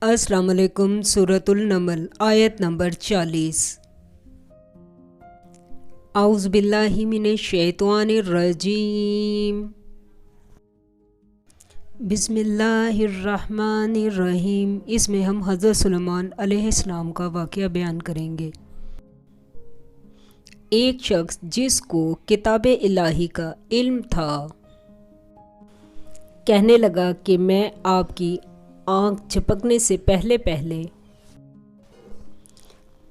अस्सलाम वालेकुम। सूरतुल नमल आयत नंबर 40। औज़ु बिल्लाहि मिनश शैतानिर रजीम। बिस्मिल्लाहिर्रहमानिर रहीम। इसमें हम हज़रत सुलेमान अलैहिस्सलाम का वाक़या बयान करेंगे। एक शख्स जिसको किताब इलाही का इल्म था कहने लगा कि मैं आपकी आँख झपकने से पहले पहले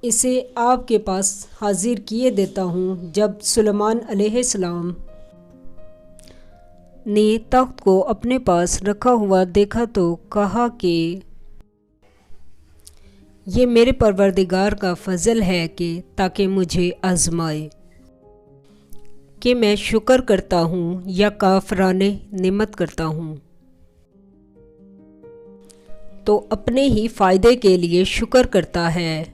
इसे आपके पास हाजिर किए देता हूँ। जब सुलेमान अलैहिस्सलाम ने तख्त को अपने पास रखा हुआ देखा तो कहा कि ये मेरे परवरदिगार का फ़ज़ल है कि ताकि मुझे आज़माए कि मैं शुक्र करता हूँ या काफ़राने निमत करता हूँ। तो अपने ही फ़ायदे के लिए शुक्र करता है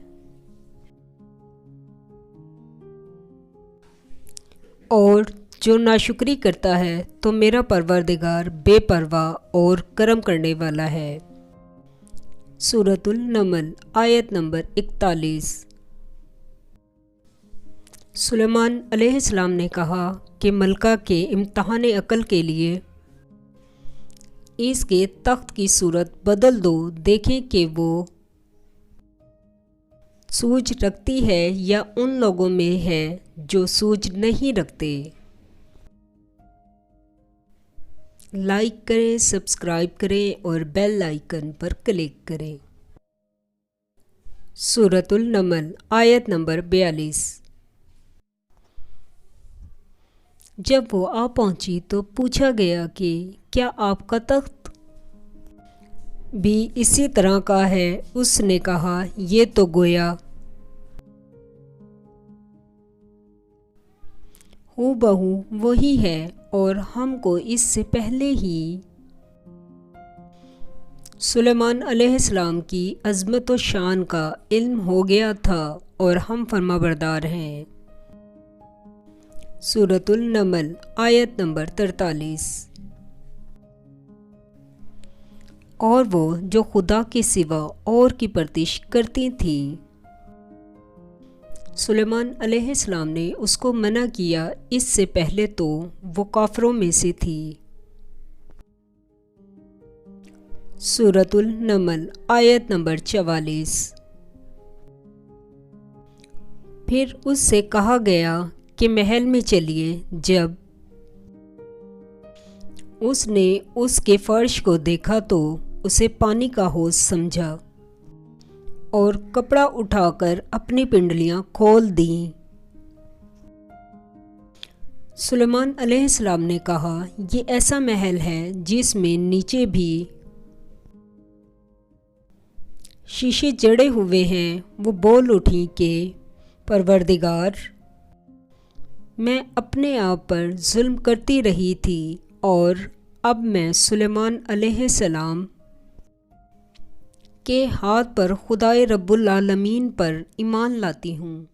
और जो नाशुक्री करता है तो मेरा परवरदिगार बेपरवाह और करम करने वाला है। सूरतुल नमल आयत नंबर 41। सुलेमान अलैहिस्सलाम ने कहा कि मलका के इम्तहान अक़ल के लिए इसके तख्त की सूरत बदल दो, देखें कि वो सूझ रखती है या उन लोगों में है जो सूझ नहीं रखते। लाइक करें, सब्सक्राइब करें और बेल आइकन पर क्लिक करें। सूरतुल नमल आयत नंबर 42। जब वो आ पहुंची तो पूछा गया कि क्या आपका तख्त भी इसी तरह का है? उसने कहा ये तो गोया हूबहू वही है और हमको इससे पहले ही सुलेमान अलैहिस्सलाम की अज़मत व शान का इल्म हो गया था और हम फरमाबरदार हैं। सूरतुल नमल आयत नंबर 43। और वो जो खुदा के सिवा और की परस्तिश करती थी, सुलेमान अलैहिस्सलाम ने उसको मना किया। इससे पहले तो वो काफरों में से थी। सूरतुल नमल आयत नंबर 44। फिर उससे कहा गया कि महल में चलिए। जब उसने उसके फर्श को देखा तो उसे पानी का हौज समझा और कपड़ा उठाकर अपनी पिंडलियां खोल दी। सुलेमान अलैहिस्सलाम ने कहा ये ऐसा महल है जिसमें नीचे भी शीशे जड़े हुए हैं। वो बोल उठी कि परवरदिगार, मैं अपने आप पर जुल्म करती रही थी और अब मैं सुलेमान अलैहिस्सलाम के हाथ पर खुदाए रब्बुल आलमीन पर ईमान लाती हूँ।